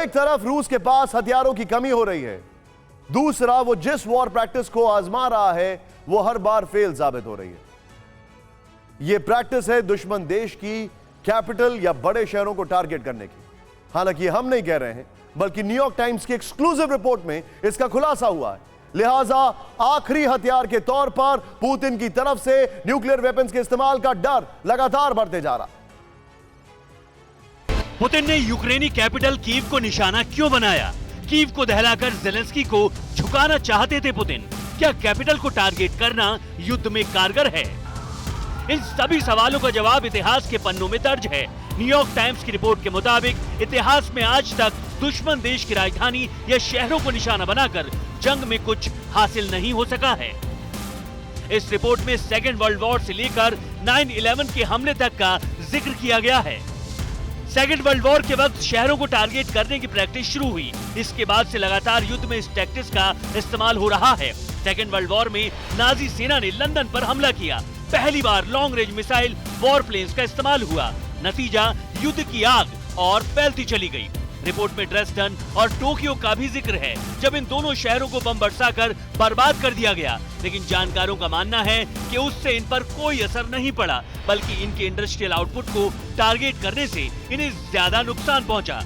एक तरफ रूस के पास हथियारों की कमी हो रही है, दूसरा वो जिस वॉर प्रैक्टिस को आजमा रहा है वो हर बार फेल साबित हो रही है। यह प्रैक्टिस है दुश्मन देश की कैपिटल या बड़े शहरों को टारगेट करने की। हालांकि हम नहीं कह रहे हैं, बल्कि न्यूयॉर्क टाइम्स की एक्सक्लूसिव रिपोर्ट में इसका खुलासा हुआ है। लिहाजा आखिरी हथियार के तौर पर पुतिन की तरफ से न्यूक्लियर वेपन्स के इस्तेमाल का डर लगातार बढ़ते जा रहा। पुतिन ने यूक्रेनी कैपिटल कीव को निशाना क्यों बनाया? कीव को दहलाकर ज़ेलेंस्की को झुकाना चाहते थे पुतिन। क्या कैपिटल को टारगेट करना युद्ध में कारगर है? इन सभी सवालों का जवाब इतिहास के पन्नों में दर्ज है। न्यूयॉर्क टाइम्स की रिपोर्ट के मुताबिक इतिहास में आज तक दुश्मन देश की राजधानी या शहरों को निशाना बनाकर जंग में कुछ हासिल नहीं हो सका है। इस रिपोर्ट में सेकेंड वर्ल्ड वॉर से लेकर 9/11 के हमले तक का जिक्र किया गया है। सेकेंड वर्ल्ड वॉर के वक्त शहरों को टारगेट करने की प्रैक्टिस शुरू हुई। इसके बाद से लगातार युद्ध में इस टैक्टिक्स का इस्तेमाल हो रहा है। सेकेंड वर्ल्ड वॉर में नाजी सेना ने लंदन पर हमला किया। पहली बार long range missile war planes का इस्तेमाल हुआ। नतीजा युद्ध की आग और फैलती चली गई। रिपोर्ट में ड्रेसडन और टोक्यो का भी जिक्र है, जब इन दोनों शहरों को बम बरसाकर बर्बाद कर दिया गया। लेकिन जानकारों का मानना है कि उससे इन पर कोई असर नहीं पड़ा, बल्कि इनके इंडस्ट्रियल आउटपुट को टारगेट करने से इन्हें ज्यादा नुकसान पहुंचा।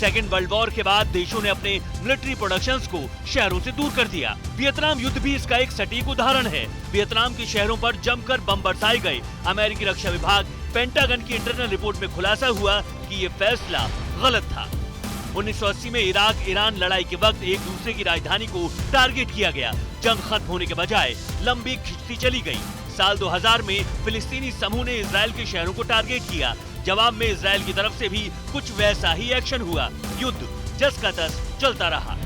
सेकेंड वर्ल्ड वॉर के बाद देशों ने अपने मिलिट्री प्रोडक्शंस को शहरों से दूर कर दिया। वियतनाम युद्ध भी इसका एक सटीक उदाहरण है। वियतनाम के शहरों पर जमकर बम बरसाए गए। अमेरिकी रक्षा विभाग पेंटागन की इंटरनल रिपोर्ट में खुलासा हुआ कि ये फैसला गलत था। 1980 में इराक ईरान लड़ाई के वक्त एक दूसरे की राजधानी को टारगेट किया गया। जंग खत्म होने के बजाय लंबी खिंचती चली गई। साल 2000 में फिलिस्तीनी समूह ने इजराइल के शहरों को टारगेट किया। जवाब में इजराइल की तरफ से भी कुछ वैसा ही एक्शन हुआ। युद्ध जस का तस चलता रहा।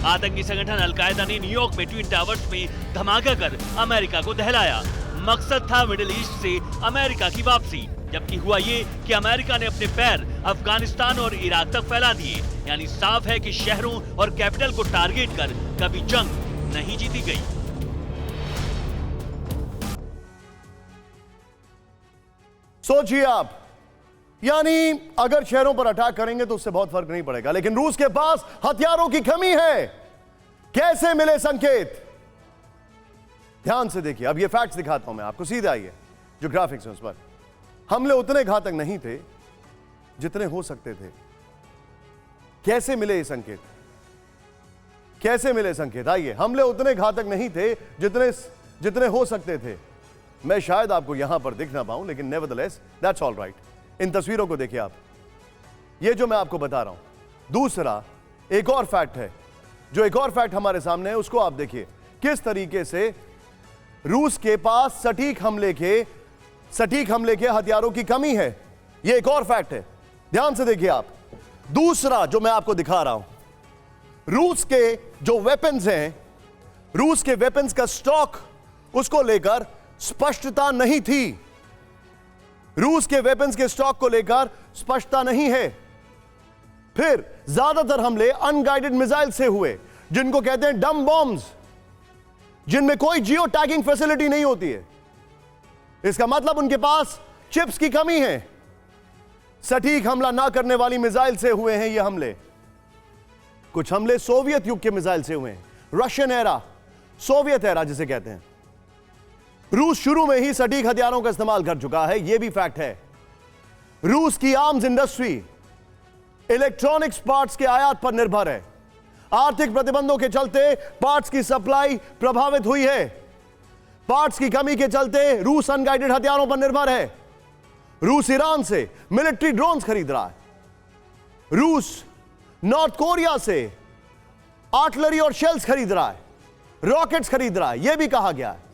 आतंकी संगठन अलकायदा ने न्यूयॉर्क में ट्विन टावर्स में धमाका कर अमेरिका को दहलाया। मकसद था मिडिल ईस्ट से अमेरिका की वापसी, जबकि हुआ ये कि अमेरिका ने अपने पैर अफगानिस्तान और इराक तक फैला दिए। यानी साफ है कि शहरों और कैपिटल को टारगेट कर कभी जंग नहीं जीती गई। सोचिए आप, यानी अगर शहरों पर अटैक करेंगे तो उससे बहुत फर्क नहीं पड़ेगा, लेकिन रूस के पास हथियारों की कमी है। कैसे मिले संकेत? ध्यान से देखिए। अब ये फैक्ट्स दिखाता हूं मैं आपको, सीधे आइए जो ग्राफिक्स हैं उस पर। हमले उतने घातक नहीं थे जितने हो सकते थे। कैसे मिले ये संकेत? कैसे मिले संकेत? आइए। हमले उतने घातक नहीं थे जितने हो सकते थे। मैं शायद आपको यहां पर दिख ना पाऊं, लेकिन नेवरदलेस दैट्स ऑल राइट। इन तस्वीरों को देखिए आप, ये जो मैं आपको बता रहा हूं। दूसरा एक और फैक्ट है, जो एक और फैक्ट हमारे सामने है, उसको आप देखिए किस तरीके से रूस के पास सटीक हमले के हथियारों की कमी है। यह एक और फैक्ट है, ध्यान से देखिए आप। दूसरा जो मैं आपको दिखा रहा हूं, रूस के जो वेपन्स हैं, रूस के वेपन्स का स्टॉक, उसको लेकर स्पष्टता नहीं थी। रूस के वेपन्स के स्टॉक को लेकर स्पष्टता नहीं है। फिर ज्यादातर हमले अनगाइडेड मिसाइल से हुए, जिनको कहते हैं डम बॉम्ब्स, जिनमें कोई जियो टैगिंग फैसिलिटी नहीं होती है। इसका मतलब उनके पास चिप्स की कमी है। सटीक हमला ना करने वाली मिसाइल से हुए हैं ये हमले। कुछ हमले सोवियत युग के मिसाइल से हुए हैं, रशियन एरा, सोवियत एरा जिसे कहते हैं। रूस शुरू में ही सटीक हथियारों का इस्तेमाल कर चुका है, यह भी फैक्ट है। रूस की आर्म्स इंडस्ट्री इलेक्ट्रॉनिक्स पार्ट्स के आयात पर निर्भर है। आर्थिक प्रतिबंधों के चलते पार्ट्स की सप्लाई प्रभावित हुई है। पार्ट्स की कमी के चलते रूस अनगाइडेड हथियारों पर निर्भर है। रूस ईरान से मिलिट्री ड्रोन्स खरीद रहा है। रूस नॉर्थ कोरिया से आर्टिलरी और शेल्स खरीद रहा है, रॉकेट्स खरीद रहा है, यह भी कहा गया है।